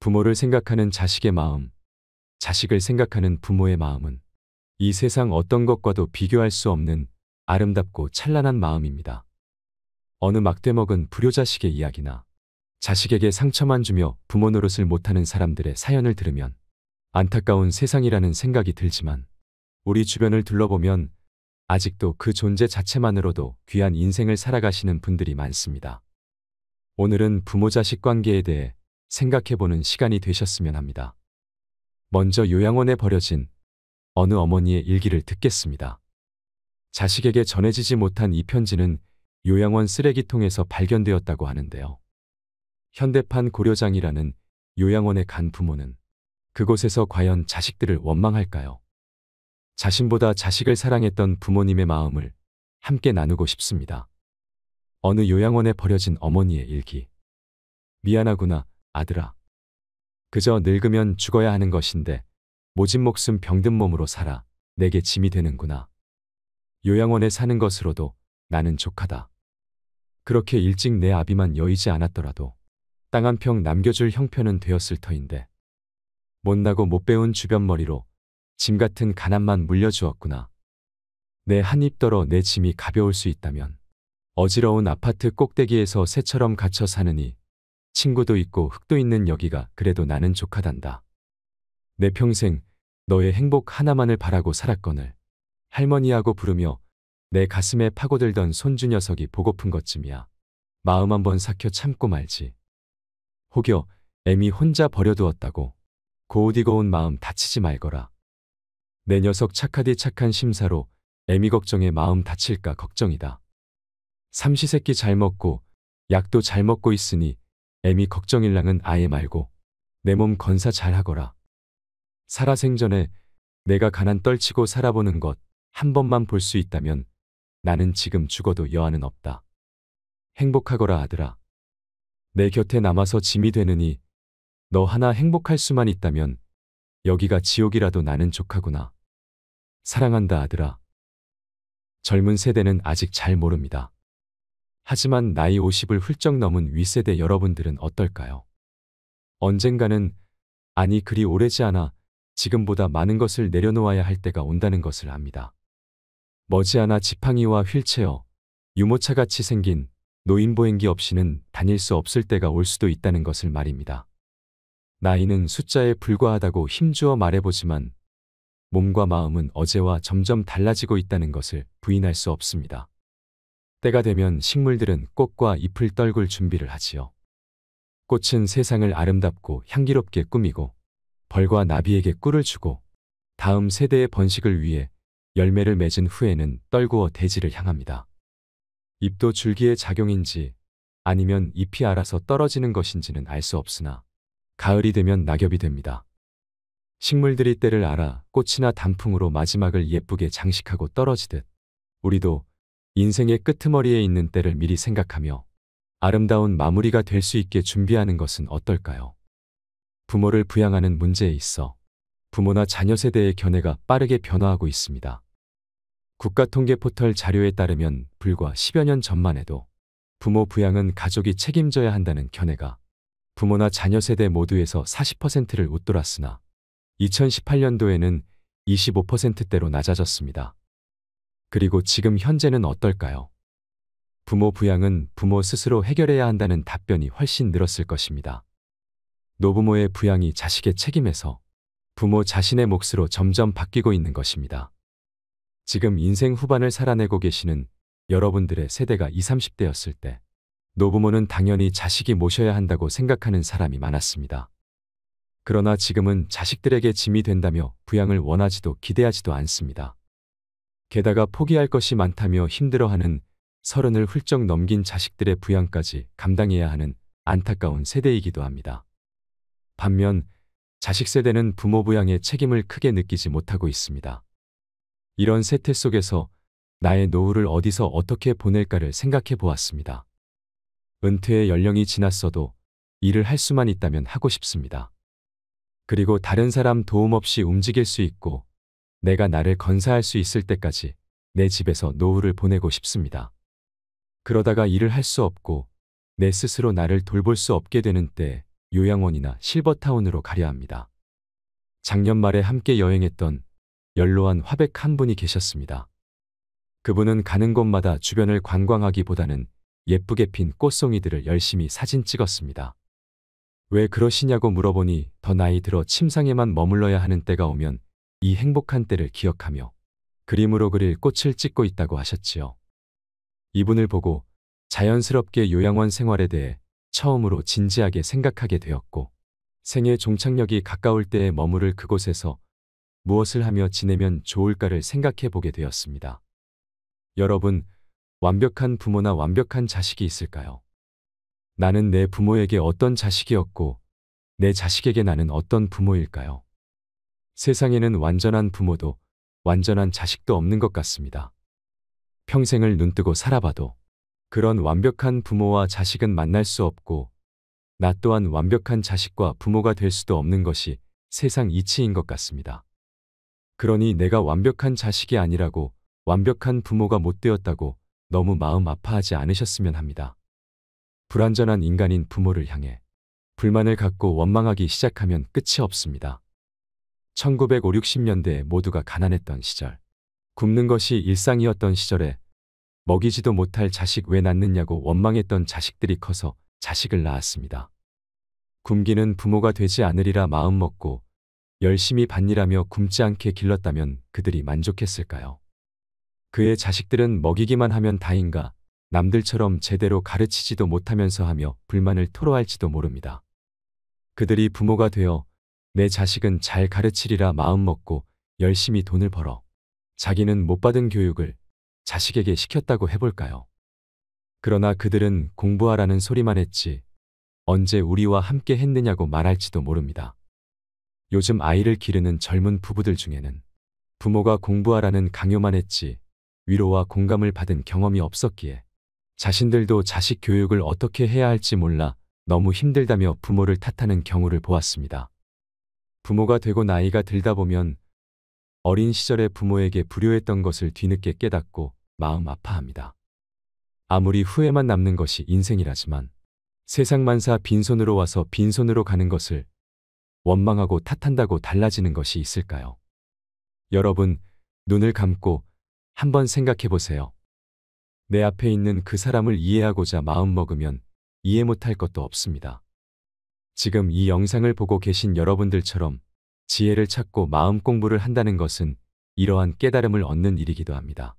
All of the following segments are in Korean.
부모를 생각하는 자식의 마음, 자식을 생각하는 부모의 마음은 이 세상 어떤 것과도 비교할 수 없는 아름답고 찬란한 마음입니다. 어느 막대먹은 불효자식의 이야기나 자식에게 상처만 주며 부모 노릇을 못하는 사람들의 사연을 들으면 안타까운 세상이라는 생각이 들지만 우리 주변을 둘러보면 아직도 그 존재 자체만으로도 귀한 인생을 살아가시는 분들이 많습니다. 오늘은 부모-자식 관계에 대해 생각해보는 시간이 되셨으면 합니다. 먼저 요양원에 버려진 어느 어머니의 일기를 듣겠습니다. 자식에게 전해지지 못한 이 편지는 요양원 쓰레기통에서 발견되었다고 하는데요. 현대판 고려장이라는 요양원에 간 부모는 그곳에서 과연 자식들을 원망할까요? 자신보다 자식을 사랑했던 부모님의 마음을 함께 나누고 싶습니다. 어느 요양원에 버려진 어머니의 일기. 미안하구나, 아들아. 그저 늙으면 죽어야 하는 것인데 모진 목숨 병든 몸으로 살아 내게 짐이 되는구나. 요양원에 사는 것으로도 나는 족하다. 그렇게 일찍 내 아비만 여의지 않았더라도 땅 한 평 남겨줄 형편은 되었을 터인데 못나고 못 배운 주변머리로 짐 같은 가난만 물려주었구나. 내 한 입 덜어 내 짐이 가벼울 수 있다면 어지러운 아파트 꼭대기에서 새처럼 갇혀 사느니 친구도 있고 흙도 있는 여기가 그래도 나는 족하단다. 내 평생 너의 행복 하나만을 바라고 살았거늘 할머니하고 부르며 내 가슴에 파고들던 손주 녀석이 보고픈 것쯤이야. 마음 한번 삭혀 참고 말지. 혹여 애미 혼자 버려두었다고 고우디고운 마음 다치지 말거라. 내 녀석 착하디 착한 심사로 애미 걱정에 마음 다칠까 걱정이다. 삼시세끼 잘 먹고 약도 잘 먹고 있으니 애미 걱정일랑은 아예 말고 내 몸 건사 잘 하거라. 살아생전에 내가 가난 떨치고 살아보는 것 한 번만 볼 수 있다면 나는 지금 죽어도 여한은 없다. 행복하거라 아들아. 내 곁에 남아서 짐이 되느니 너 하나 행복할 수만 있다면 여기가 지옥이라도 나는 족하구나. 사랑한다 아들아. 젊은 세대는 아직 잘 모릅니다. 하지만 나이 50을 훌쩍 넘은 윗세대 여러분들은 어떨까요? 언젠가는, 아니 그리 오래지 않아 지금보다 많은 것을 내려놓아야 할 때가 온다는 것을 압니다. 머지않아 지팡이와 휠체어, 유모차같이 생긴 노인보행기 없이는 다닐 수 없을 때가 올 수도 있다는 것을 말입니다. 나이는 숫자에 불과하다고 힘주어 말해보지만 몸과 마음은 어제와 점점 달라지고 있다는 것을 부인할 수 없습니다. 때가 되면 식물들은 꽃과 잎을 떨굴 준비를 하지요. 꽃은 세상을 아름답고 향기롭게 꾸미고 벌과 나비에게 꿀을 주고 다음 세대의 번식을 위해 열매를 맺은 후에는 떨구어 대지를 향합니다. 잎도 줄기의 작용인지 아니면 잎이 알아서 떨어지는 것인지는 알 수 없으나 가을이 되면 낙엽이 됩니다. 식물들이 때를 알아 꽃이나 단풍으로 마지막을 예쁘게 장식하고 떨어지듯 우리도 인생의 끄트머리에 있는 때를 미리 생각하며 아름다운 마무리가 될 수 있게 준비하는 것은 어떨까요? 부모를 부양하는 문제에 있어 부모나 자녀 세대의 견해가 빠르게 변화하고 있습니다. 국가통계포털 자료에 따르면 불과 10여 년 전만 해도 부모 부양은 가족이 책임져야 한다는 견해가 부모나 자녀 세대 모두에서 40%를 웃돌았으나 2018년도에는 25%대로 낮아졌습니다. 그리고 지금 현재는 어떨까요? 부모 부양은 부모 스스로 해결해야 한다는 답변이 훨씬 늘었을 것입니다. 노부모의 부양이 자식의 책임에서 부모 자신의 몫으로 점점 바뀌고 있는 것입니다. 지금 인생 후반을 살아내고 계시는 여러분들의 세대가 20, 30대였을 때 노부모는 당연히 자식이 모셔야 한다고 생각하는 사람이 많았습니다. 그러나 지금은 자식들에게 짐이 된다며 부양을 원하지도 기대하지도 않습니다. 게다가 포기할 것이 많다며 힘들어하는 30을 훌쩍 넘긴 자식들의 부양까지 감당해야 하는 안타까운 세대이기도 합니다. 반면 자식 세대는 부모 부양의 책임을 크게 느끼지 못하고 있습니다. 이런 세태 속에서 나의 노후를 어디서 어떻게 보낼까를 생각해 보았습니다. 은퇴의 연령이 지났어도 일을 할 수만 있다면 하고 싶습니다. 그리고 다른 사람 도움 없이 움직일 수 있고 내가 나를 건사할 수 있을 때까지 내 집에서 노후를 보내고 싶습니다. 그러다가 일을 할 수 없고 내 스스로 나를 돌볼 수 없게 되는 때에 요양원이나 실버타운으로 가려 합니다. 작년 말에 함께 여행했던 연로한 화백 한 분이 계셨습니다. 그분은 가는 곳마다 주변을 관광하기보다는 예쁘게 핀 꽃송이들을 열심히 사진 찍었습니다. 왜 그러시냐고 물어보니 더 나이 들어 침상에만 머물러야 하는 때가 오면 이 행복한 때를 기억하며 그림으로 그릴 꽃을 찍고 있다고 하셨지요. 이분을 보고 자연스럽게 요양원 생활에 대해 처음으로 진지하게 생각하게 되었고, 생애 종착역이 가까울 때에 머무를 그곳에서 무엇을 하며 지내면 좋을까를 생각해 보게 되었습니다. 여러분, 완벽한 부모나 완벽한 자식이 있을까요? 나는 내 부모에게 어떤 자식이었고, 내 자식에게 나는 어떤 부모일까요? 세상에는 완전한 부모도 완전한 자식도 없는 것 같습니다. 평생을 눈뜨고 살아봐도 그런 완벽한 부모와 자식은 만날 수 없고, 나 또한 완벽한 자식과 부모가 될 수도 없는 것이 세상 이치인 것 같습니다. 그러니 내가 완벽한 자식이 아니라고, 완벽한 부모가 못 되었다고 너무 마음 아파하지 않으셨으면 합니다. 불완전한 인간인 부모를 향해 불만을 갖고 원망하기 시작하면 끝이 없습니다. 1950, 60년대에 모두가 가난했던 시절, 굶는 것이 일상이었던 시절에 먹이지도 못할 자식 왜 낳느냐고 원망했던 자식들이 커서 자식을 낳았습니다. 굶기는 부모가 되지 않으리라 마음먹고 열심히 밭일하며 굶지 않게 길렀다면 그들이 만족했을까요? 그의 자식들은 먹이기만 하면 다인가, 남들처럼 제대로 가르치지도 못하면서 하며 불만을 토로할지도 모릅니다. 그들이 부모가 되어 내 자식은 잘 가르치리라 마음먹고 열심히 돈을 벌어 자기는 못 받은 교육을 자식에게 시켰다고 해볼까요? 그러나 그들은 공부하라는 소리만 했지 언제 우리와 함께 했느냐고 말할지도 모릅니다. 요즘 아이를 기르는 젊은 부부들 중에는 부모가 공부하라는 강요만 했지 위로와 공감을 받은 경험이 없었기에 자신들도 자식 교육을 어떻게 해야 할지 몰라 너무 힘들다며 부모를 탓하는 경우를 보았습니다. 부모가 되고 나이가 들다 보면 어린 시절에 부모에게 불효했던 것을 뒤늦게 깨닫고 마음 아파합니다. 아무리 후회만 남는 것이 인생이라지만 세상 만사 빈손으로 와서 빈손으로 가는 것을 원망하고 탓한다고 달라지는 것이 있을까요? 여러분, 눈을 감고 한번 생각해 보세요. 내 앞에 있는 그 사람을 이해하고자 마음먹으면 이해 못할 것도 없습니다. 지금 이 영상을 보고 계신 여러분들처럼 지혜를 찾고 마음 공부를 한다는 것은 이러한 깨달음을 얻는 일이기도 합니다.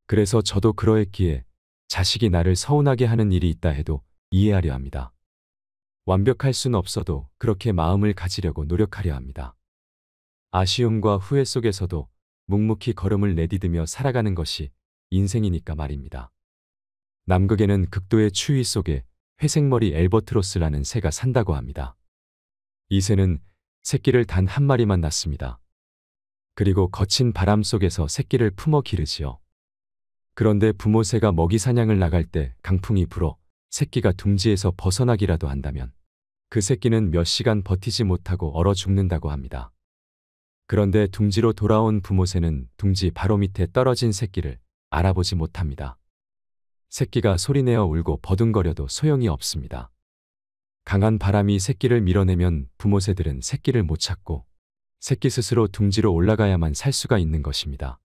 그래서 저도 그러했기에 자식이 나를 서운하게 하는 일이 있다 해도 이해하려 합니다. 완벽할 순 없어도 그렇게 마음을 가지려고 노력하려 합니다. 아쉬움과 후회 속에서도 묵묵히 걸음을 내디디며 살아가는 것이 인생이니까 말입니다. 남극에는 극도의 추위 속에 회색머리 엘버트로스라는 새가 산다고 합니다. 이 새는 새끼를 단 한 마리만 낳습니다. 그리고 거친 바람 속에서 새끼를 품어 기르지요. 그런데 부모 새가 먹이 사냥을 나갈 때 강풍이 불어 새끼가 둥지에서 벗어나기라도 한다면 그 새끼는 몇 시간 버티지 못하고 얼어 죽는다고 합니다. 그런데 둥지로 돌아온 부모 새는 둥지 바로 밑에 떨어진 새끼를 알아보지 못합니다. 새끼가 소리내어 울고 버둥거려도 소용이 없습니다. 강한 바람이 새끼를 밀어내면 부모 새들은 새끼를 못 찾고 새끼 스스로 둥지로 올라가야만 살 수가 있는 것입니다.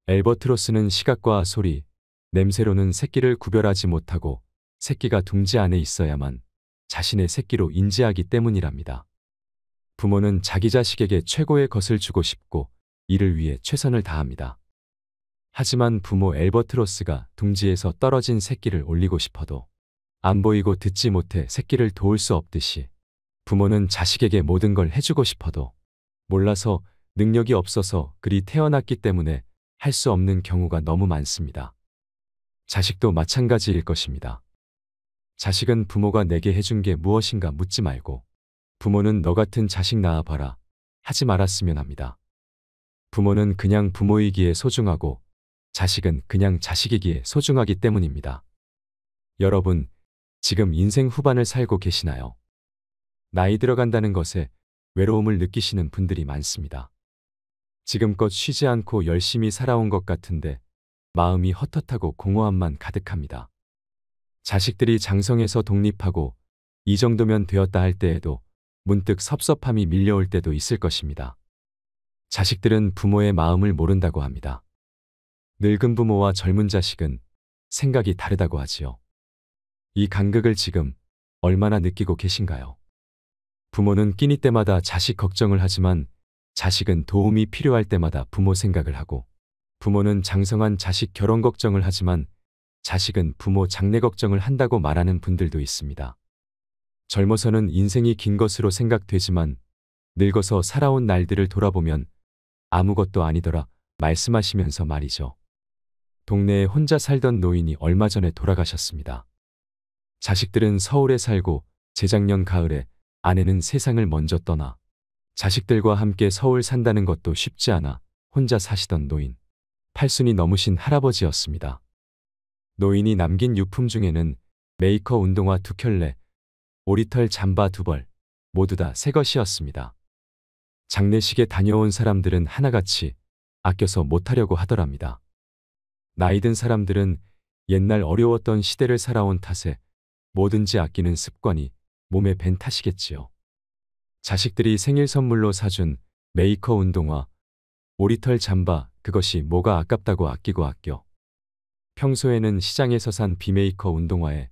엘버트로스는 시각과 소리, 냄새로는 새끼를 구별하지 못하고 새끼가 둥지 안에 있어야만 자신의 새끼로 인지하기 때문이랍니다. 부모는 자기 자식에게 최고의 것을 주고 싶고 이를 위해 최선을 다합니다. 하지만 부모 엘버트로스가 둥지에서 떨어진 새끼를 올리고 싶어도 안 보이고 듣지 못해 새끼를 도울 수 없듯이 부모는 자식에게 모든 걸 해주고 싶어도 몰라서 능력이 없어서 그리 태어났기 때문에 할 수 없는 경우가 너무 많습니다. 자식도 마찬가지일 것입니다. 자식은 부모가 내게 해준 게 무엇인가 묻지 말고 부모는 너 같은 자식 낳아봐라 하지 말았으면 합니다. 부모는 그냥 부모이기에 소중하고 자식은 그냥 자식이기에 소중하기 때문입니다. 여러분, 지금 인생 후반을 살고 계시나요? 나이 들어간다는 것에 외로움을 느끼시는 분들이 많습니다. 지금껏 쉬지 않고 열심히 살아온 것 같은데 마음이 헛헛하고 공허함만 가득합니다. 자식들이 장성해서 독립하고 이 정도면 되었다 할 때에도 문득 섭섭함이 밀려올 때도 있을 것입니다. 자식들은 부모의 마음을 모른다고 합니다. 늙은 부모와 젊은 자식은 생각이 다르다고 하지요. 이 간극을 지금 얼마나 느끼고 계신가요? 부모는 끼니 때마다 자식 걱정을 하지만 자식은 도움이 필요할 때마다 부모 생각을 하고, 부모는 장성한 자식 결혼 걱정을 하지만 자식은 부모 장래 걱정을 한다고 말하는 분들도 있습니다. 젊어서는 인생이 긴 것으로 생각되지만 늙어서 살아온 날들을 돌아보면 아무것도 아니더라 말씀하시면서 말이죠. 동네에 혼자 살던 노인이 얼마 전에 돌아가셨습니다. 자식들은 서울에 살고 재작년 가을에 아내는 세상을 먼저 떠나 자식들과 함께 서울 산다는 것도 쉽지 않아 혼자 사시던 노인, 80이 넘으신 할아버지였습니다. 노인이 남긴 유품 중에는 메이커 운동화 2켤레, 오리털 잠바 2벌, 모두 다 새 것이었습니다. 장례식에 다녀온 사람들은 하나같이 아껴서 못하려고 하더랍니다. 나이 든 사람들은 옛날 어려웠던 시대를 살아온 탓에 뭐든지 아끼는 습관이 몸에 밴 탓이겠지요. 자식들이 생일 선물로 사준 메이커 운동화, 오리털 잠바, 그것이 뭐가 아깝다고 아끼고 아껴. 평소에는 시장에서 산 비메이커 운동화에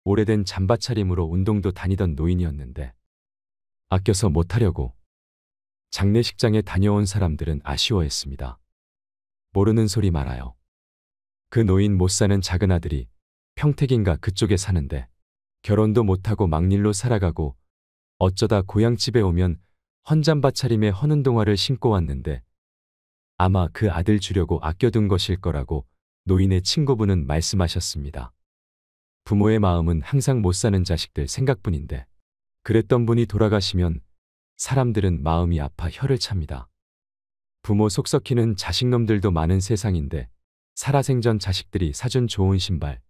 오래된 잠바 차림으로 운동도 다니던 노인이었는데 아껴서 못하려고 장례식장에 다녀온 사람들은 아쉬워했습니다. 모르는 소리 말아요. 그 노인 못 사는 작은 아들이 평택인가 그쪽에 사는데 결혼도 못하고 막일로 살아가고 어쩌다 고향집에 오면 헌잠바 차림에 헌운동화를 신고 왔는데 아마 그 아들 주려고 아껴둔 것일 거라고 노인의 친구분은 말씀하셨습니다. 부모의 마음은 항상 못 사는 자식들 생각뿐인데 그랬던 분이 돌아가시면 사람들은 마음이 아파 혀를 찹니다. 부모 속 썩히는 자식놈들도 많은 세상인데 살아생전 자식들이 사준 좋은 신발,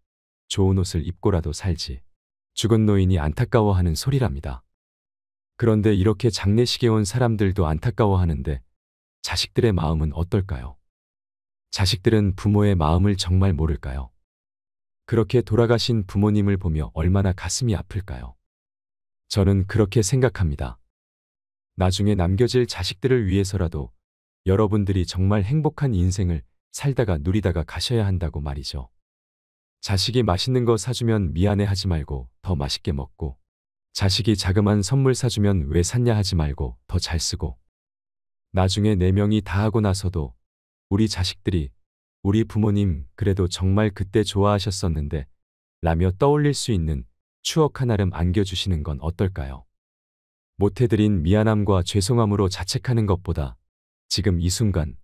좋은 옷을 입고라도 살지 죽은 노인이 안타까워하는 소리랍니다. 그런데 이렇게 장례식에 온 사람들도 안타까워하는데 자식들의 마음은 어떨까요? 자식들은 부모의 마음을 정말 모를까요? 그렇게 돌아가신 부모님을 보며 얼마나 가슴이 아플까요? 저는 그렇게 생각합니다. 나중에 남겨질 자식들을 위해서라도 여러분들이 정말 행복한 인생을 살다가 누리다가 가셔야 한다고 말이죠. 자식이 맛있는 거 사주면 미안해 하지 말고 더 맛있게 먹고, 자식이 자그만 선물 사주면 왜 샀냐 하지 말고 더 잘 쓰고, 나중에 4명이 다 하고 나서도 우리 자식들이 우리 부모님 그래도 정말 그때 좋아하셨었는데 라며 떠올릴 수 있는 추억 하나름 안겨주시는 건 어떨까요? 못해드린 미안함과 죄송함으로 자책하는 것보다 지금 이 순간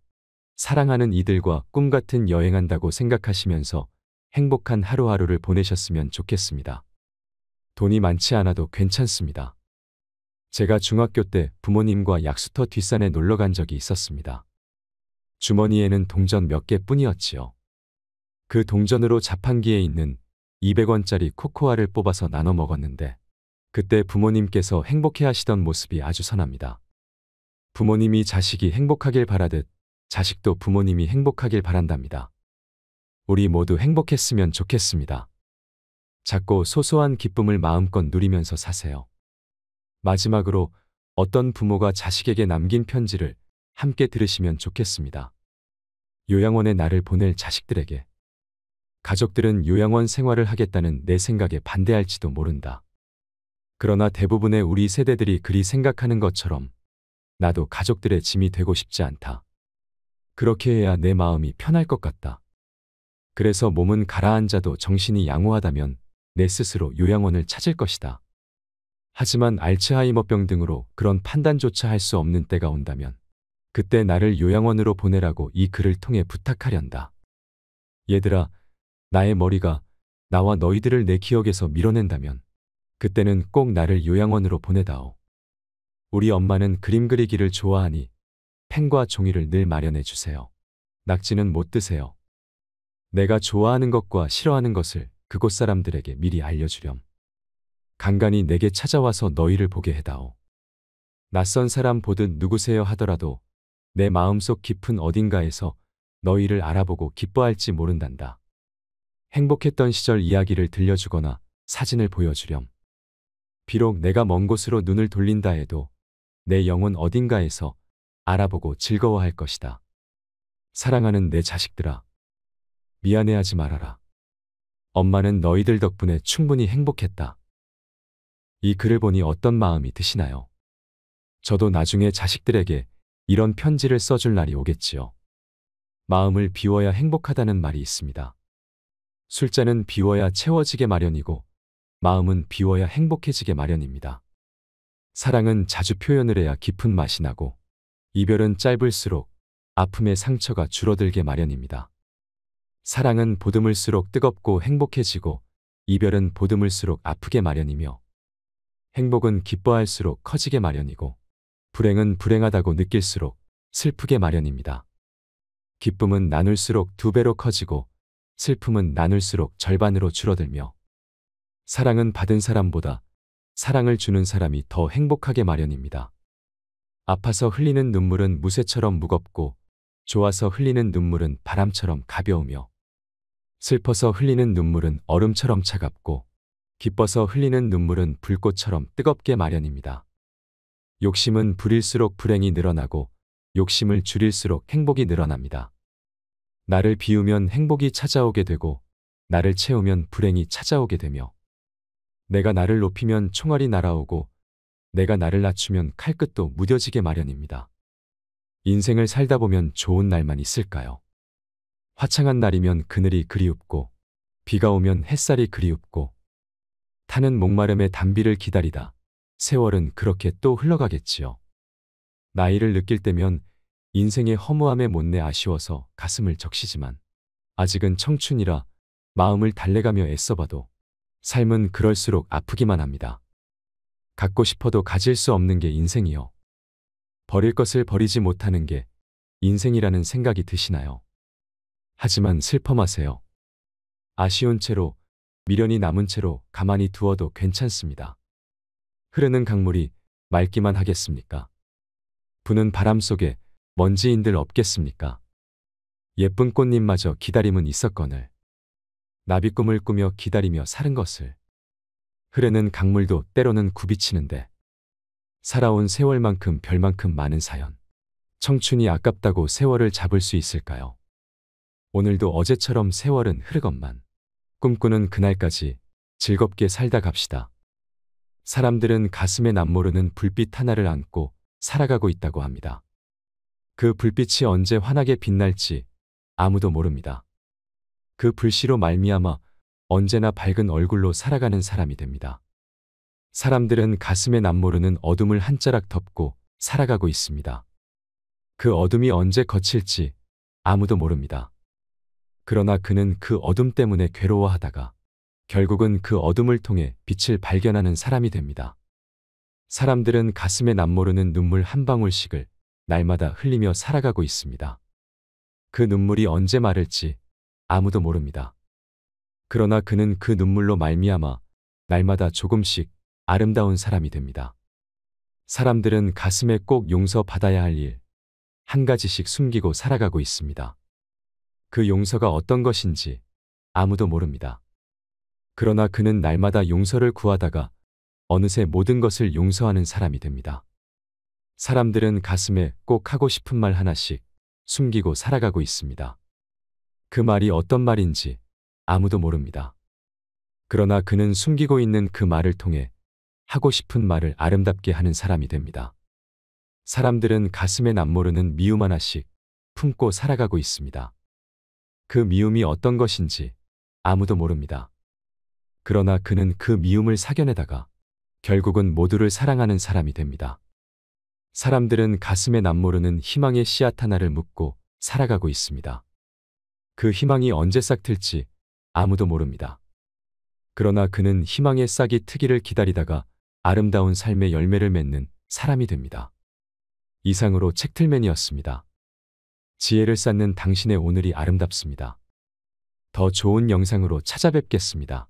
사랑하는 이들과 꿈같은 여행한다고 생각하시면서 행복한 하루하루를 보내셨으면 좋겠습니다. 돈이 많지 않아도 괜찮습니다. 제가 중학교 때 부모님과 약수터 뒷산에 놀러 간 적이 있었습니다. 주머니에는 동전 몇 개뿐이었지요. 그 동전으로 자판기에 있는 200원짜리 코코아를 뽑아서 나눠 먹었는데 그때 부모님께서 행복해 하시던 모습이 아주 선합니다. 부모님이 자식이 행복하길 바라듯 자식도 부모님이 행복하길 바란답니다. 우리 모두 행복했으면 좋겠습니다. 작고 소소한 기쁨을 마음껏 누리면서 사세요. 마지막으로 어떤 부모가 자식에게 남긴 편지를 함께 들으시면 좋겠습니다. 요양원에 나를 보낼 자식들에게. 가족들은 요양원 생활을 하겠다는 내 생각에 반대할지도 모른다. 그러나 대부분의 우리 세대들이 그리 생각하는 것처럼 나도 가족들의 짐이 되고 싶지 않다. 그렇게 해야 내 마음이 편할 것 같다. 그래서 몸은 가라앉아도 정신이 양호하다면 내 스스로 요양원을 찾을 것이다. 하지만 알츠하이머병 등으로 그런 판단조차 할 수 없는 때가 온다면 그때 나를 요양원으로 보내라고 이 글을 통해 부탁하련다. 얘들아, 나의 머리가 나와 너희들을 내 기억에서 밀어낸다면 그때는 꼭 나를 요양원으로 보내다오. 우리 엄마는 그림 그리기를 좋아하니 펜과 종이를 늘 마련해 주세요. 낙지는 못 드세요. 내가 좋아하는 것과 싫어하는 것을 그곳 사람들에게 미리 알려주렴. 간간히 내게 찾아와서 너희를 보게 해다오. 낯선 사람 보듯 누구세요 하더라도 내 마음속 깊은 어딘가에서 너희를 알아보고 기뻐할지 모른단다. 행복했던 시절 이야기를 들려주거나 사진을 보여주렴. 비록 내가 먼 곳으로 눈을 돌린다 해도 내 영혼 어딘가에서 알아보고 즐거워할 것이다. 사랑하는 내 자식들아, 미안해하지 말아라. 엄마는 너희들 덕분에 충분히 행복했다. 이 글을 보니 어떤 마음이 드시나요? 저도 나중에 자식들에게 이런 편지를 써줄 날이 오겠지요. 마음을 비워야 행복하다는 말이 있습니다. 술잔은 비워야 채워지게 마련이고 마음은 비워야 행복해지게 마련입니다. 사랑은 자주 표현을 해야 깊은 맛이 나고 이별은 짧을수록 아픔의 상처가 줄어들게 마련입니다. 사랑은 보듬을수록 뜨겁고 행복해지고 이별은 보듬을수록 아프게 마련이며 행복은 기뻐할수록 커지게 마련이고 불행은 불행하다고 느낄수록 슬프게 마련입니다. 기쁨은 나눌수록 2배로 커지고 슬픔은 나눌수록 절반으로 줄어들며 사랑은 받은 사람보다 사랑을 주는 사람이 더 행복하게 마련입니다. 아파서 흘리는 눈물은 무쇠처럼 무겁고 좋아서 흘리는 눈물은 바람처럼 가벼우며 슬퍼서 흘리는 눈물은 얼음처럼 차갑고 기뻐서 흘리는 눈물은 불꽃처럼 뜨겁게 마련입니다. 욕심은 부릴수록 불행이 늘어나고 욕심을 줄일수록 행복이 늘어납니다. 나를 비우면 행복이 찾아오게 되고 나를 채우면 불행이 찾아오게 되며 내가 나를 높이면 총알이 날아오고 내가 나를 낮추면 칼끝도 무뎌지게 마련입니다. 인생을 살다 보면 좋은 날만 있을까요? 화창한 날이면 그늘이 그리웁고 비가 오면 햇살이 그리웁고 타는 목마름의 단비를 기다리다 세월은 그렇게 또 흘러가겠지요. 나이를 느낄 때면 인생의 허무함에 못내 아쉬워서 가슴을 적시지만 아직은 청춘이라 마음을 달래가며 애써봐도 삶은 그럴수록 아프기만 합니다. 갖고 싶어도 가질 수 없는 게 인생이요. 버릴 것을 버리지 못하는 게 인생이라는 생각이 드시나요? 하지만 슬퍼 마세요. 아쉬운 채로 미련이 남은 채로 가만히 두어도 괜찮습니다. 흐르는 강물이 맑기만 하겠습니까? 부는 바람 속에 먼지인들 없겠습니까? 예쁜 꽃잎마저 기다림은 있었거늘 나비꿈을 꾸며 기다리며 사는 것을 흐르는 강물도 때로는 굽이치는데 살아온 세월만큼 별만큼 많은 사연 청춘이 아깝다고 세월을 잡을 수 있을까요? 오늘도 어제처럼 세월은 흐르건만 꿈꾸는 그날까지 즐겁게 살다 갑시다. 사람들은 가슴에 남모르는 불빛 하나를 안고 살아가고 있다고 합니다. 그 불빛이 언제 환하게 빛날지 아무도 모릅니다. 그 불씨로 말미암아 언제나 밝은 얼굴로 살아가는 사람이 됩니다. 사람들은 가슴에 남모르는 어둠을 한 자락 덮고 살아가고 있습니다. 그 어둠이 언제 거칠지 아무도 모릅니다. 그러나 그는 그 어둠 때문에 괴로워하다가 결국은 그 어둠을 통해 빛을 발견하는 사람이 됩니다. 사람들은 가슴에 남모르는 눈물 한 방울씩을 날마다 흘리며 살아가고 있습니다. 그 눈물이 언제 마를지 아무도 모릅니다. 그러나 그는 그 눈물로 말미암아 날마다 조금씩 아름다운 사람이 됩니다. 사람들은 가슴에 꼭 용서받아야 할 일 한 가지씩 숨기고 살아가고 있습니다. 그 용서가 어떤 것인지 아무도 모릅니다. 그러나 그는 날마다 용서를 구하다가 어느새 모든 것을 용서하는 사람이 됩니다. 사람들은 가슴에 꼭 하고 싶은 말 하나씩 숨기고 살아가고 있습니다. 그 말이 어떤 말인지 아무도 모릅니다. 그러나 그는 숨기고 있는 그 말을 통해 하고 싶은 말을 아름답게 하는 사람이 됩니다. 사람들은 가슴에 남모르는 미움 하나씩 품고 살아가고 있습니다. 그 미움이 어떤 것인지 아무도 모릅니다. 그러나 그는 그 미움을 사겨내다가 결국은 모두를 사랑하는 사람이 됩니다. 사람들은 가슴에 남모르는 희망의 씨앗 하나를 묻고 살아가고 있습니다. 그 희망이 언제 싹 틀지 아무도 모릅니다. 그러나 그는 희망의 싹이 트기를 기다리다가 아름다운 삶의 열매를 맺는 사람이 됩니다. 이상으로 책틀맨이었습니다. 지혜를 쌓는 당신의 오늘이 아름답습니다. 더 좋은 영상으로 찾아뵙겠습니다.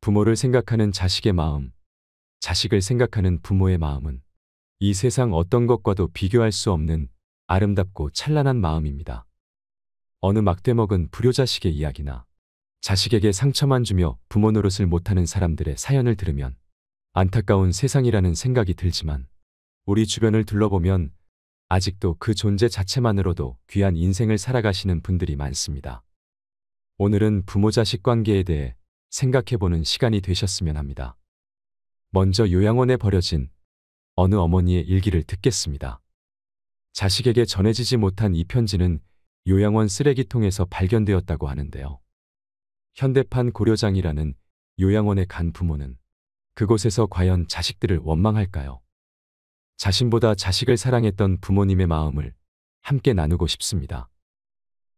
부모를 생각하는 자식의 마음, 자식을 생각하는 부모의 마음은 이 세상 어떤 것과도 비교할 수 없는 아름답고 찬란한 마음입니다. 어느 막대먹은 불효자식의 이야기나 자식에게 상처만 주며 부모 노릇을 못하는 사람들의 사연을 들으면 안타까운 세상이라는 생각이 들지만 우리 주변을 둘러보면 아직도 그 존재 자체만으로도 귀한 인생을 살아가시는 분들이 많습니다. 오늘은 부모 자식 관계에 대해 생각해보는 시간이 되셨으면 합니다. 먼저 요양원에 버려진 어느 어머니의 일기를 듣겠습니다. 자식에게 전해지지 못한 이 편지는 요양원 쓰레기통에서 발견되었다고 하는데요. 현대판 고려장이라는 요양원에 간 부모는 그곳에서 과연 자식들을 원망할까요? 자신보다 자식을 사랑했던 부모님의 마음을 함께 나누고 싶습니다.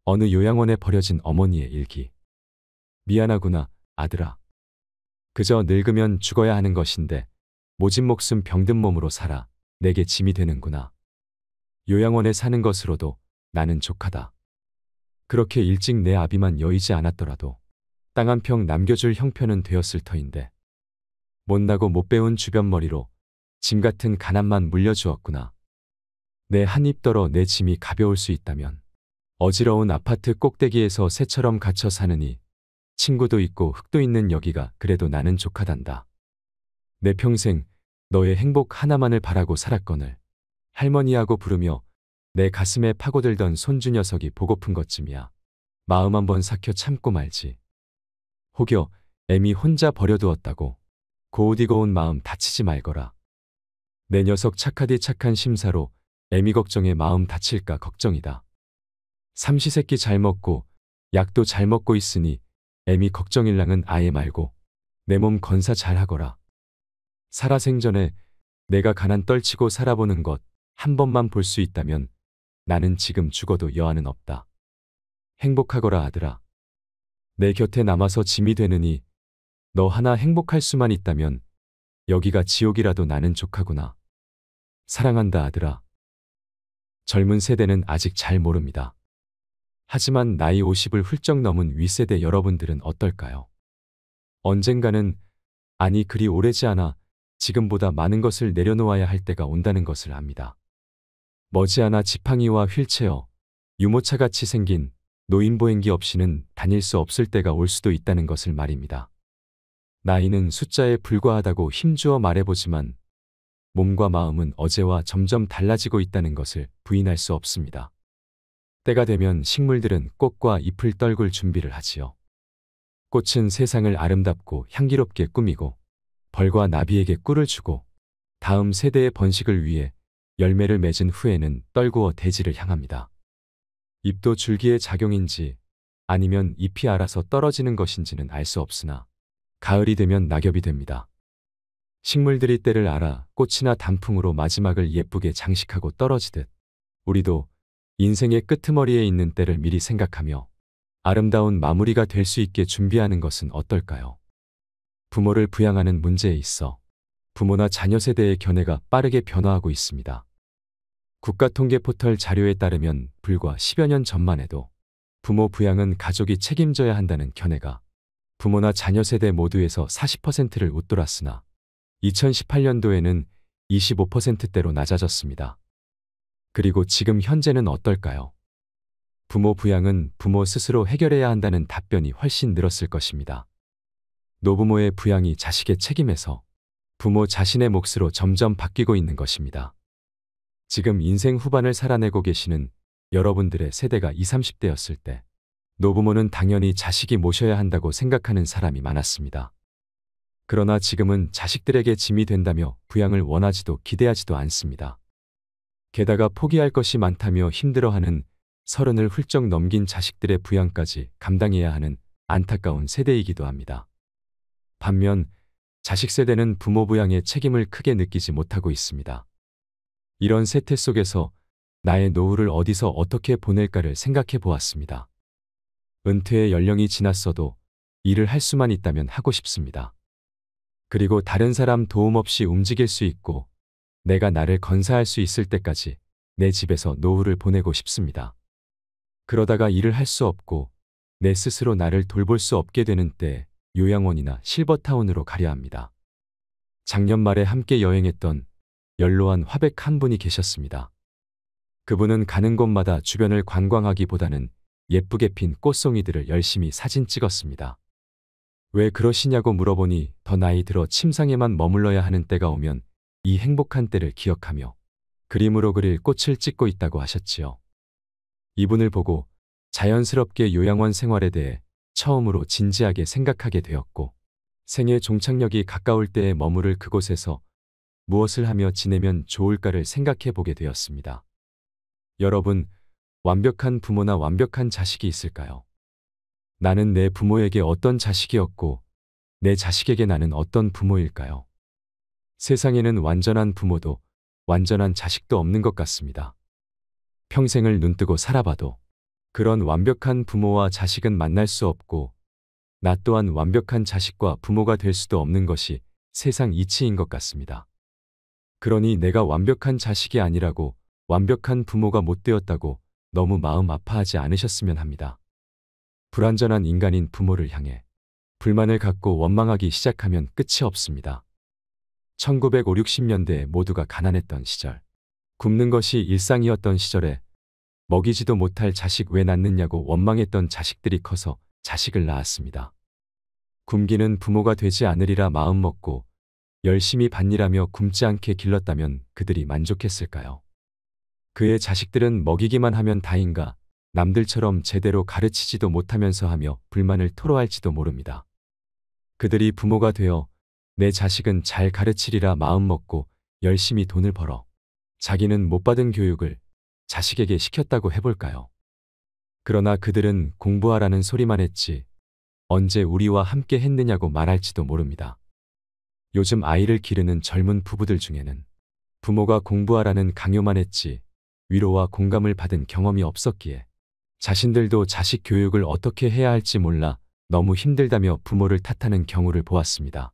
어느 요양원에 버려진 어머니의 일기. 미안하구나, 아들아. 그저 늙으면 죽어야 하는 것인데 모진 목숨 병든 몸으로 살아 내게 짐이 되는구나. 요양원에 사는 것으로도 나는 족하다. 그렇게 일찍 내 아비만 여의지 않았더라도 땅 한 평 남겨줄 형편은 되었을 터인데 못나고 못 배운 주변머리로 짐 같은 가난만 물려주었구나. 내 한 입 떨어 내 짐이 가벼울 수 있다면 어지러운 아파트 꼭대기에서 새처럼 갇혀 사느니 친구도 있고 흙도 있는 여기가 그래도 나는 족하단다. 내 평생 너의 행복 하나만을 바라고 살았거늘 할머니하고 부르며 내 가슴에 파고들던 손주 녀석이 보고픈 것쯤이야. 마음 한번 삭혀 참고 말지. 혹여 애미 혼자 버려두었다고 고우디고운 마음 다치지 말거라. 내 녀석 착하디 착한 심사로 애미 걱정에 마음 다칠까 걱정이다. 삼시세끼 잘 먹고 약도 잘 먹고 있으니 애미 걱정일랑은 아예 말고 내 몸 건사 잘 하거라. 살아생전에 내가 가난 떨치고 살아보는 것 한 번만 볼 수 있다면 나는 지금 죽어도 여한은 없다. 행복하거라 아들아. 내 곁에 남아서 짐이 되느니 너 하나 행복할 수만 있다면 여기가 지옥이라도 나는 족하구나. 사랑한다 아들아. 젊은 세대는 아직 잘 모릅니다. 하지만 나이 50을 훌쩍 넘은 윗세대 여러분들은 어떨까요? 언젠가는 아니 그리 오래지 않아 지금보다 많은 것을 내려놓아야 할 때가 온다는 것을 압니다. 머지않아 지팡이와 휠체어, 유모차같이 생긴 노인보행기 없이는 다닐 수 없을 때가 올 수도 있다는 것을 말입니다. 나이는 숫자에 불과하다고 힘주어 말해보지만 몸과 마음은 어제와 점점 달라지고 있다는 것을 부인할 수 없습니다. 때가 되면 식물들은 꽃과 잎을 떨굴 준비를 하지요. 꽃은 세상을 아름답고 향기롭게 꾸미고 벌과 나비에게 꿀을 주고 다음 세대의 번식을 위해 열매를 맺은 후에는 떨구어 대지를 향합니다. 잎도 줄기의 작용인지 아니면 잎이 알아서 떨어지는 것인지는 알 수 없으나 가을이 되면 낙엽이 됩니다. 식물들이 때를 알아 꽃이나 단풍으로 마지막을 예쁘게 장식하고 떨어지듯 우리도 인생의 끄트머리에 있는 때를 미리 생각하며 아름다운 마무리가 될 수 있게 준비하는 것은 어떨까요? 부모를 부양하는 문제에 있어 부모나 자녀 세대의 견해가 빠르게 변화하고 있습니다. 국가통계포털 자료에 따르면 불과 10여 년 전만 해도 부모 부양은 가족이 책임져야 한다는 견해가 부모나 자녀 세대 모두에서 40%를 웃돌았으나 2018년도에는 25%대로 낮아졌습니다. 그리고 지금 현재는 어떨까요? 부모 부양은 부모 스스로 해결해야 한다는 답변이 훨씬 늘었을 것입니다. 노부모의 부양이 자식의 책임에서 부모 자신의 몫으로 점점 바뀌고 있는 것입니다. 지금 인생 후반을 살아내고 계시는 여러분들의 세대가 20, 30대였을 때 노부모는 당연히 자식이 모셔야 한다고 생각하는 사람이 많았습니다. 그러나 지금은 자식들에게 짐이 된다며 부양을 원하지도 기대하지도 않습니다. 게다가 포기할 것이 많다며 힘들어하는 30을 훌쩍 넘긴 자식들의 부양까지 감당해야 하는 안타까운 세대이기도 합니다. 반면 자식 세대는 부모 부양의 책임을 크게 느끼지 못하고 있습니다. 이런 세태 속에서 나의 노후를 어디서 어떻게 보낼까를 생각해 보았습니다. 은퇴의 연령이 지났어도 일을 할 수만 있다면 하고 싶습니다. 그리고 다른 사람 도움 없이 움직일 수 있고 내가 나를 건사할 수 있을 때까지 내 집에서 노후를 보내고 싶습니다. 그러다가 일을 할 수 없고 내 스스로 나를 돌볼 수 없게 되는 때 요양원이나 실버타운으로 가려 합니다. 작년 말에 함께 여행했던 연로한 화백 한 분이 계셨습니다. 그분은 가는 곳마다 주변을 관광하기보다는 예쁘게 핀 꽃송이들을 열심히 사진 찍었습니다. 왜 그러시냐고 물어보니 더 나이 들어 침상에만 머물러야 하는 때가 오면 이 행복한 때를 기억하며 그림으로 그릴 꽃을 찍고 있다고 하셨지요. 이분을 보고 자연스럽게 요양원 생활에 대해 처음으로 진지하게 생각하게 되었고, 생애 종착역이 가까울 때에 머무를 그곳에서 무엇을 하며 지내면 좋을까를 생각해 보게 되었습니다. 여러분, 완벽한 부모나 완벽한 자식이 있을까요? 나는 내 부모에게 어떤 자식이었고, 내 자식에게 나는 어떤 부모일까요? 세상에는 완전한 부모도 완전한 자식도 없는 것 같습니다. 평생을 눈뜨고 살아봐도 그런 완벽한 부모와 자식은 만날 수 없고, 나 또한 완벽한 자식과 부모가 될 수도 없는 것이 세상 이치인 것 같습니다. 그러니 내가 완벽한 자식이 아니라고, 완벽한 부모가 못 되었다고 너무 마음 아파하지 않으셨으면 합니다. 불완전한 인간인 부모를 향해 불만을 갖고 원망하기 시작하면 끝이 없습니다. 1950, 60년대에 모두가 가난했던 시절, 굶는 것이 일상이었던 시절에 먹이지도 못할 자식 왜 낳느냐고 원망했던 자식들이 커서 자식을 낳았습니다. 굶기는 부모가 되지 않으리라 마음먹고 열심히 밭일하며 굶지 않게 길렀다면 그들이 만족했을까요? 그의 자식들은 먹이기만 하면 다인가, 남들처럼 제대로 가르치지도 못하면서 하며 불만을 토로할지도 모릅니다. 그들이 부모가 되어 내 자식은 잘 가르치리라 마음먹고 열심히 돈을 벌어 자기는 못 받은 교육을 자식에게 시켰다고 해볼까요? 그러나 그들은 공부하라는 소리만 했지 언제 우리와 함께 했느냐고 말할지도 모릅니다. 요즘 아이를 기르는 젊은 부부들 중에는 부모가 공부하라는 강요만 했지 위로와 공감을 받은 경험이 없었기에 자신들도 자식 교육을 어떻게 해야 할지 몰라 너무 힘들다며 부모를 탓하는 경우를 보았습니다.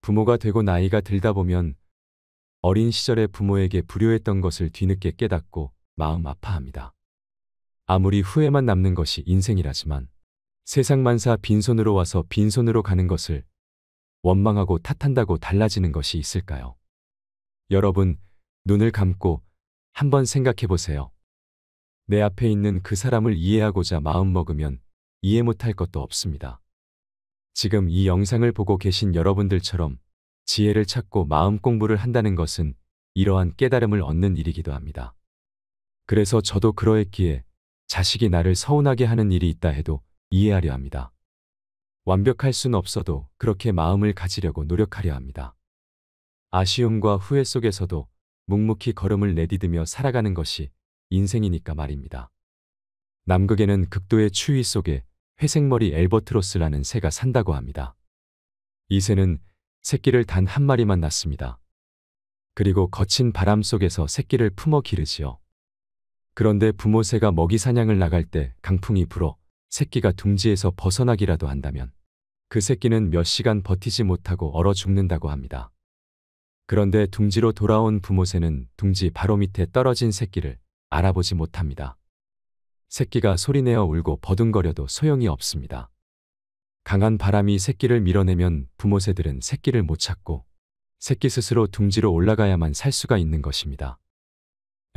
부모가 되고 나이가 들다 보면 어린 시절에 부모에게 불효했던 것을 뒤늦게 깨닫고 마음 아파합니다. 아무리 후회만 남는 것이 인생이라지만 세상만사 빈손으로 와서 빈손으로 가는 것을 원망하고 탓한다고 달라지는 것이 있을까요? 여러분, 눈을 감고 한번 생각해 보세요. 내 앞에 있는 그 사람을 이해하고자 마음먹으면 이해 못할 것도 없습니다. 지금 이 영상을 보고 계신 여러분들처럼 지혜를 찾고 마음 공부를 한다는 것은 이러한 깨달음을 얻는 일이기도 합니다. 그래서 저도 그러했기에 자식이 나를 서운하게 하는 일이 있다 해도 이해하려 합니다. 완벽할 순 없어도 그렇게 마음을 가지려고 노력하려 합니다. 아쉬움과 후회 속에서도 묵묵히 걸음을 내디디며 살아가는 것이 인생이니까 말입니다. 남극에는 극도의 추위 속에 회색머리 엘버트로스라는 새가 산다고 합니다. 이 새는 새끼를 단 한 마리만 낳습니다. 그리고 거친 바람 속에서 새끼를 품어 기르지요. 그런데 부모새가 먹이 사냥을 나갈 때 강풍이 불어 새끼가 둥지에서 벗어나기라도 한다면 그 새끼는 몇 시간 버티지 못하고 얼어 죽는다고 합니다. 그런데 둥지로 돌아온 부모새는 둥지 바로 밑에 떨어진 새끼를 알아보지 못합니다. 새끼가 소리내어 울고 버둥거려도 소용이 없습니다. 강한 바람이 새끼를 밀어내면 부모새들은 새끼를 못 찾고 새끼 스스로 둥지로 올라가야만 살 수가 있는 것입니다.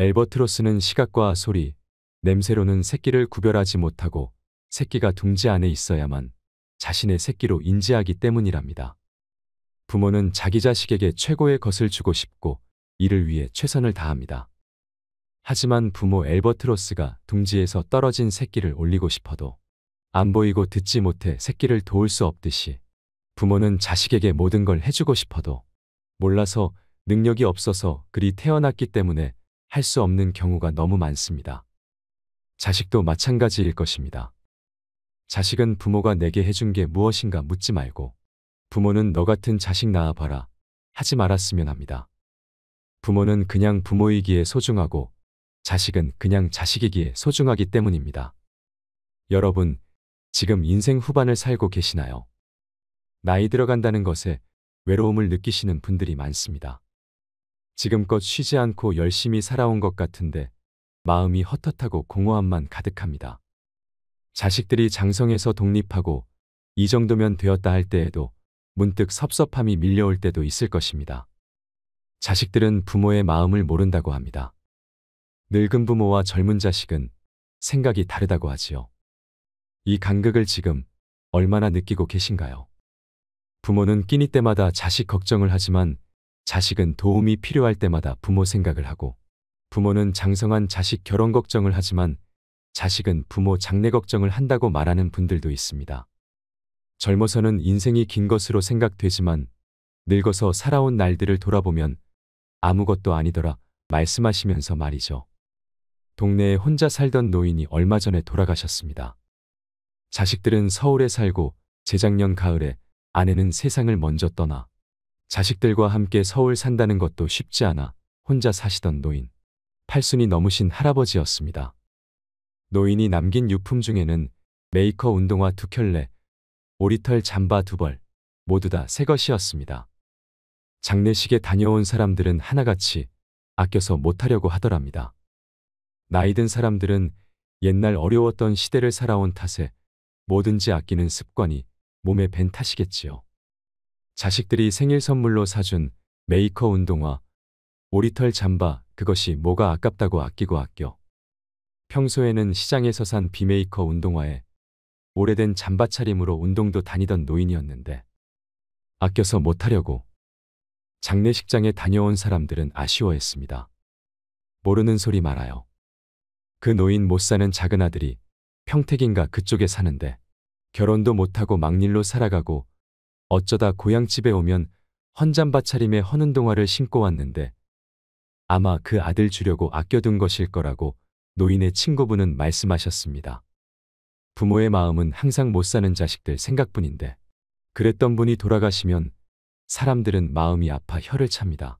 엘버트로스는 시각과 소리, 냄새로는 새끼를 구별하지 못하고 새끼가 둥지 안에 있어야만 자신의 새끼로 인지하기 때문이랍니다. 부모는 자기 자식에게 최고의 것을 주고 싶고 이를 위해 최선을 다합니다. 하지만 부모 엘버트로스가 둥지에서 떨어진 새끼를 올리고 싶어도 안 보이고 듣지 못해 새끼를 도울 수 없듯이 부모는 자식에게 모든 걸 해주고 싶어도 몰라서 능력이 없어서 그리 태어났기 때문에 할 수 없는 경우가 너무 많습니다. 자식도 마찬가지일 것입니다. 자식은 부모가 내게 해준 게 무엇인가 묻지 말고 부모는 너 같은 자식 낳아봐라 하지 말았으면 합니다. 부모는 그냥 부모이기에 소중하고 자식은 그냥 자식이기에 소중하기 때문입니다. 여러분, 지금 인생 후반을 살고 계시나요? 나이 들어간다는 것에 외로움을 느끼시는 분들이 많습니다. 지금껏 쉬지 않고 열심히 살아온 것 같은데 마음이 헛헛하고 공허함만 가득합니다. 자식들이 장성해서 독립하고 이 정도면 되었다 할 때에도 문득 섭섭함이 밀려올 때도 있을 것입니다. 자식들은 부모의 마음을 모른다고 합니다. 늙은 부모와 젊은 자식은 생각이 다르다고 하지요. 이 간극을 지금 얼마나 느끼고 계신가요? 부모는 끼니 때마다 자식 걱정을 하지만 자식은 도움이 필요할 때마다 부모 생각을 하고, 부모는 장성한 자식 결혼 걱정을 하지만 자식은 부모 장래 걱정을 한다고 말하는 분들도 있습니다. 젊어서는 인생이 긴 것으로 생각되지만 늙어서 살아온 날들을 돌아보면 아무것도 아니더라 말씀하시면서 말이죠. 동네에 혼자 살던 노인이 얼마 전에 돌아가셨습니다. 자식들은 서울에 살고 재작년 가을에 아내는 세상을 먼저 떠나 자식들과 함께 서울 산다는 것도 쉽지 않아 혼자 사시던 노인. 팔순이 넘으신 할아버지였습니다. 노인이 남긴 유품 중에는 메이커 운동화 2켤레, 오리털 잠바 2벌, 모두 다 새 것이었습니다. 장례식에 다녀온 사람들은 하나같이 아껴서 못하려고 하더랍니다. 나이 든 사람들은 옛날 어려웠던 시대를 살아온 탓에 뭐든지 아끼는 습관이 몸에 밴 탓이겠지요. 자식들이 생일 선물로 사준 메이커 운동화, 오리털 잠바, 그것이 뭐가 아깝다고 아끼고 아껴. 평소에는 시장에서 산 비메이커 운동화에 오래된 잠바 차림으로 운동도 다니던 노인이었는데 아껴서 못하려고. 장례식장에 다녀온 사람들은 아쉬워했습니다. 모르는 소리 말아요. 그 노인 못 사는 작은 아들이 평택인가 그쪽에 사는데 결혼도 못하고 막일로 살아가고 어쩌다 고향집에 오면 헌잠바 차림에 헌운동화를 신고 왔는데 아마 그 아들 주려고 아껴둔 것일 거라고 노인의 친구분은 말씀하셨습니다. 부모의 마음은 항상 못 사는 자식들 생각뿐인데 그랬던 분이 돌아가시면 사람들은 마음이 아파 혀를 찹니다.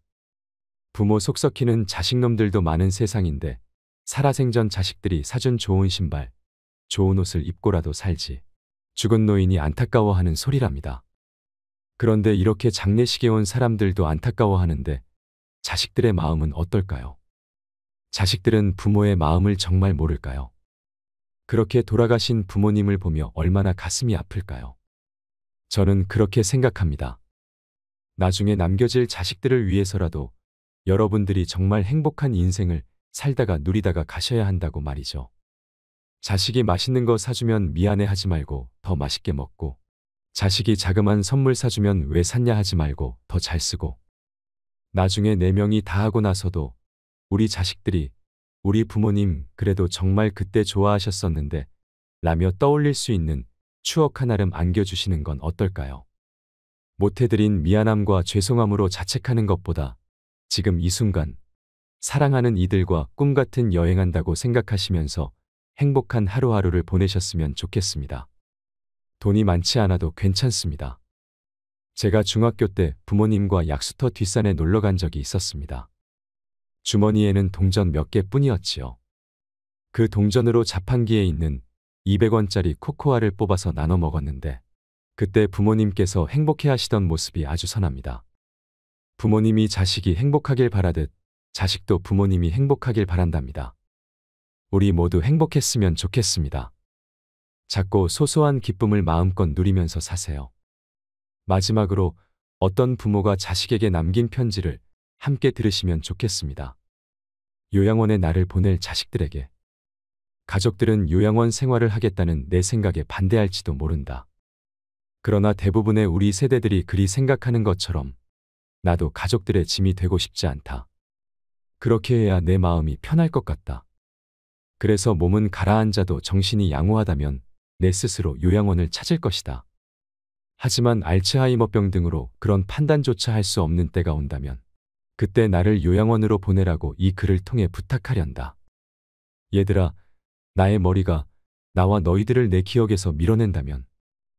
부모 속 썩히는 자식놈들도 많은 세상인데 살아생전 자식들이 사준 좋은 신발, 좋은 옷을 입고라도 살지. 죽은 노인이 안타까워하는 소리랍니다. 그런데 이렇게 장례식에 온 사람들도 안타까워하는데 자식들의 마음은 어떨까요? 자식들은 부모의 마음을 정말 모를까요? 그렇게 돌아가신 부모님을 보며 얼마나 가슴이 아플까요? 저는 그렇게 생각합니다. 나중에 남겨질 자식들을 위해서라도 여러분들이 정말 행복한 인생을 살다가 누리다가 가셔야 한다고 말이죠. 자식이 맛있는 거 사주면 미안해하지 말고 더 맛있게 먹고, 자식이 자그만 선물 사주면 왜 샀냐 하지 말고 더 잘 쓰고, 나중에 4명이 다 하고 나서도 우리 자식들이 우리 부모님 그래도 정말 그때 좋아하셨었는데 라며 떠올릴 수 있는 추억 하나름 안겨주시는 건 어떨까요? 못해드린 미안함과 죄송함으로 자책하는 것보다 지금 이 순간 사랑하는 이들과 꿈같은 여행한다고 생각하시면서 행복한 하루하루를 보내셨으면 좋겠습니다. 돈이 많지 않아도 괜찮습니다. 제가 중학교 때 부모님과 약수터 뒷산에 놀러 간 적이 있었습니다. 주머니에는 동전 몇 개뿐이었지요. 그 동전으로 자판기에 있는 200원짜리 코코아를 뽑아서 나눠 먹었는데 그때 부모님께서 행복해 하시던 모습이 아주 선합니다. 부모님이 자식이 행복하길 바라듯 자식도 부모님이 행복하길 바란답니다. 우리 모두 행복했으면 좋겠습니다. 작고 소소한 기쁨을 마음껏 누리면서 사세요. 마지막으로 어떤 부모가 자식에게 남긴 편지를 함께 들으시면 좋겠습니다. 요양원에 나를 보낼 자식들에게. 가족들은 요양원 생활을 하겠다는 내 생각에 반대할지도 모른다. 그러나 대부분의 우리 세대들이 그리 생각하는 것처럼 나도 가족들의 짐이 되고 싶지 않다. 그렇게 해야 내 마음이 편할 것 같다. 그래서 몸은 가라앉아도 정신이 양호하다면 내 스스로 요양원을 찾을 것이다. 하지만 알츠하이머병 등으로 그런 판단조차 할 수 없는 때가 온다면 그때 나를 요양원으로 보내라고 이 글을 통해 부탁하련다. 얘들아, 나의 머리가 나와 너희들을 내 기억에서 밀어낸다면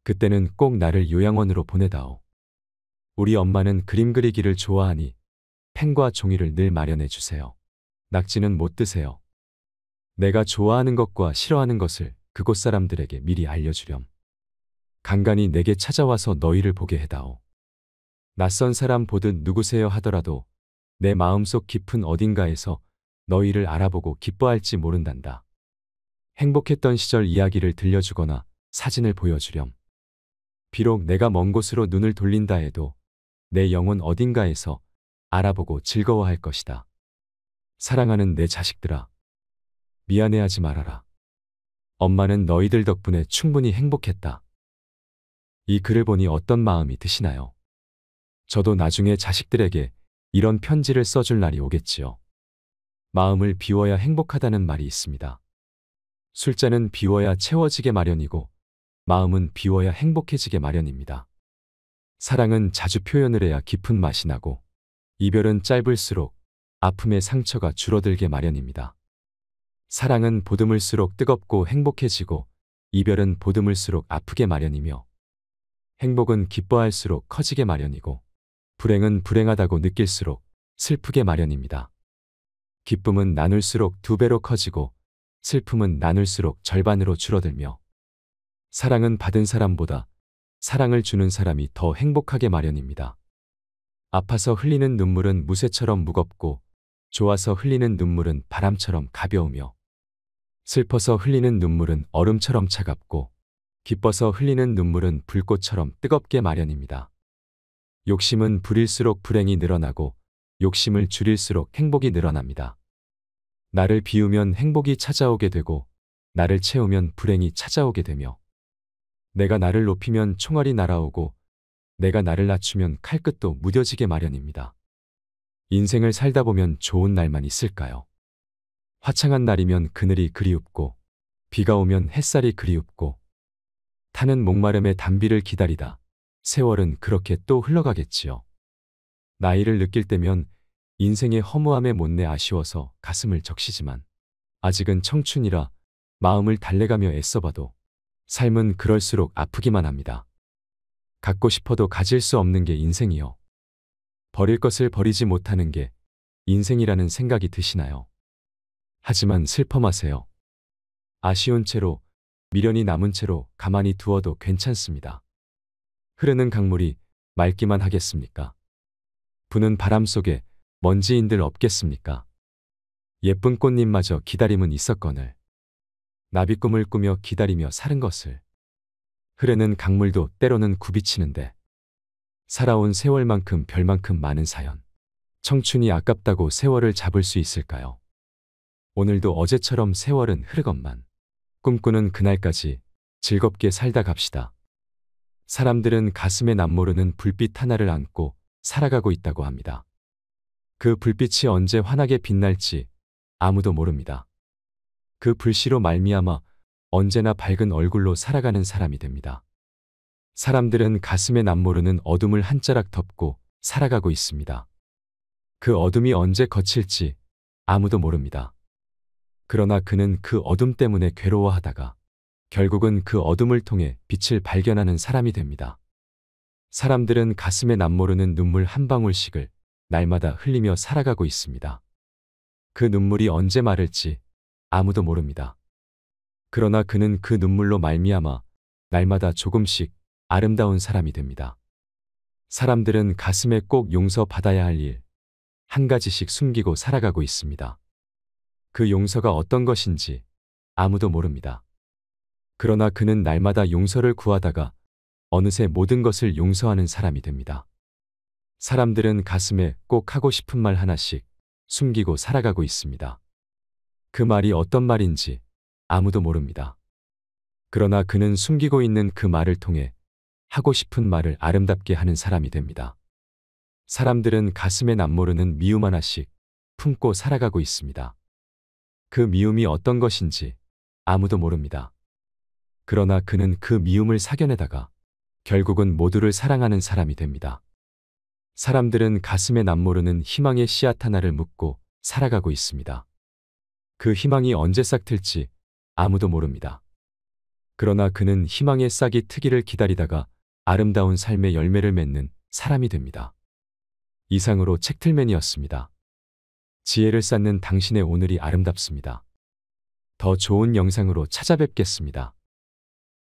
그때는 꼭 나를 요양원으로 보내다오. 우리 엄마는 그림 그리기를 좋아하니 펜과 종이를 늘 마련해 주세요. 낙지는 못 드세요. 내가 좋아하는 것과 싫어하는 것을 그곳 사람들에게 미리 알려주렴. 간간히 내게 찾아와서 너희를 보게 해다오. 낯선 사람 보듯 누구세요 하더라도 내 마음속 깊은 어딘가에서 너희를 알아보고 기뻐할지 모른단다. 행복했던 시절 이야기를 들려주거나 사진을 보여주렴. 비록 내가 먼 곳으로 눈을 돌린다 해도 내 영혼 어딘가에서 알아보고 즐거워할 것이다. 사랑하는 내 자식들아, 미안해하지 말아라. 엄마는 너희들 덕분에 충분히 행복했다. 이 글을 보니 어떤 마음이 드시나요? 저도 나중에 자식들에게 이런 편지를 써줄 날이 오겠지요. 마음을 비워야 행복하다는 말이 있습니다. 술잔은 비워야 채워지게 마련이고 마음은 비워야 행복해지게 마련입니다. 사랑은 자주 표현을 해야 깊은 맛이 나고 이별은 짧을수록 아픔의 상처가 줄어들게 마련입니다. 사랑은 보듬을수록 뜨겁고 행복해지고 이별은 보듬을수록 아프게 마련이며 행복은 기뻐할수록 커지게 마련이고 불행은 불행하다고 느낄수록 슬프게 마련입니다. 기쁨은 나눌수록 2배로 커지고 슬픔은 나눌수록 절반으로 줄어들며 사랑은 받은 사람보다 사랑을 주는 사람이 더 행복하게 마련입니다. 아파서 흘리는 눈물은 무쇠처럼 무겁고 좋아서 흘리는 눈물은 바람처럼 가벼우며 슬퍼서 흘리는 눈물은 얼음처럼 차갑고 기뻐서 흘리는 눈물은 불꽃처럼 뜨겁게 마련입니다. 욕심은 부릴수록 불행이 늘어나고 욕심을 줄일수록 행복이 늘어납니다. 나를 비우면 행복이 찾아오게 되고 나를 채우면 불행이 찾아오게 되며 내가 나를 높이면 총알이 날아오고 내가 나를 낮추면 칼끝도 무뎌지게 마련입니다. 인생을 살다 보면 좋은 날만 있을까요? 화창한 날이면 그늘이 그리웁고 비가 오면 햇살이 그리웁고 타는 목마름의 단비를 기다리다 세월은 그렇게 또 흘러가겠지요. 나이를 느낄 때면 인생의 허무함에 못내 아쉬워서 가슴을 적시지만 아직은 청춘이라 마음을 달래가며 애써봐도 삶은 그럴수록 아프기만 합니다. 갖고 싶어도 가질 수 없는 게 인생이요. 버릴 것을 버리지 못하는 게 인생이라는 생각이 드시나요? 하지만 슬퍼 마세요. 아쉬운 채로 미련이 남은 채로 가만히 두어도 괜찮습니다. 흐르는 강물이 맑기만 하겠습니까? 부는 바람 속에 먼지인들 없겠습니까? 예쁜 꽃잎마저 기다림은 있었거늘 나비꿈을 꾸며 기다리며 사는 것을 흐르는 강물도 때로는 굽이치는데 살아온 세월만큼 별만큼 많은 사연 청춘이 아깝다고 세월을 잡을 수 있을까요? 오늘도 어제처럼 세월은 흐르건만 꿈꾸는 그날까지 즐겁게 살다 갑시다. 사람들은 가슴에 남모르는 불빛 하나를 안고 살아가고 있다고 합니다. 그 불빛이 언제 환하게 빛날지 아무도 모릅니다. 그 불씨로 말미암아 언제나 밝은 얼굴로 살아가는 사람이 됩니다. 사람들은 가슴에 남모르는 어둠을 한 자락 덮고 살아가고 있습니다. 그 어둠이 언제 거칠지 아무도 모릅니다. 그러나 그는 그 어둠 때문에 괴로워하다가 결국은 그 어둠을 통해 빛을 발견하는 사람이 됩니다. 사람들은 가슴에 남모르는 눈물 한 방울씩을 날마다 흘리며 살아가고 있습니다. 그 눈물이 언제 마를지 아무도 모릅니다. 그러나 그는 그 눈물로 말미암아 날마다 조금씩 아름다운 사람이 됩니다. 사람들은 가슴에 꼭 용서받아야 할 일, 한 가지씩 숨기고 살아가고 있습니다. 그 용서가 어떤 것인지 아무도 모릅니다. 그러나 그는 날마다 용서를 구하다가 어느새 모든 것을 용서하는 사람이 됩니다. 사람들은 가슴에 꼭 하고 싶은 말 하나씩 숨기고 살아가고 있습니다. 그 말이 어떤 말인지 아무도 모릅니다. 그러나 그는 숨기고 있는 그 말을 통해 하고 싶은 말을 아름답게 하는 사람이 됩니다. 사람들은 가슴에 남모르는 미움 하나씩 품고 살아가고 있습니다. 그 미움이 어떤 것인지 아무도 모릅니다. 그러나 그는 그 미움을 사겨내다가 결국은 모두를 사랑하는 사람이 됩니다. 사람들은 가슴에 남모르는 희망의 씨앗 하나를 묻고 살아가고 있습니다. 그 희망이 언제 싹틀지 아무도 모릅니다. 그러나 그는 희망의 싹이 트기를 기다리다가 아름다운 삶의 열매를 맺는 사람이 됩니다. 이상으로 책틀맨이었습니다. 지혜를 쌓는 당신의 오늘이 아름답습니다. 더 좋은 영상으로 찾아뵙겠습니다.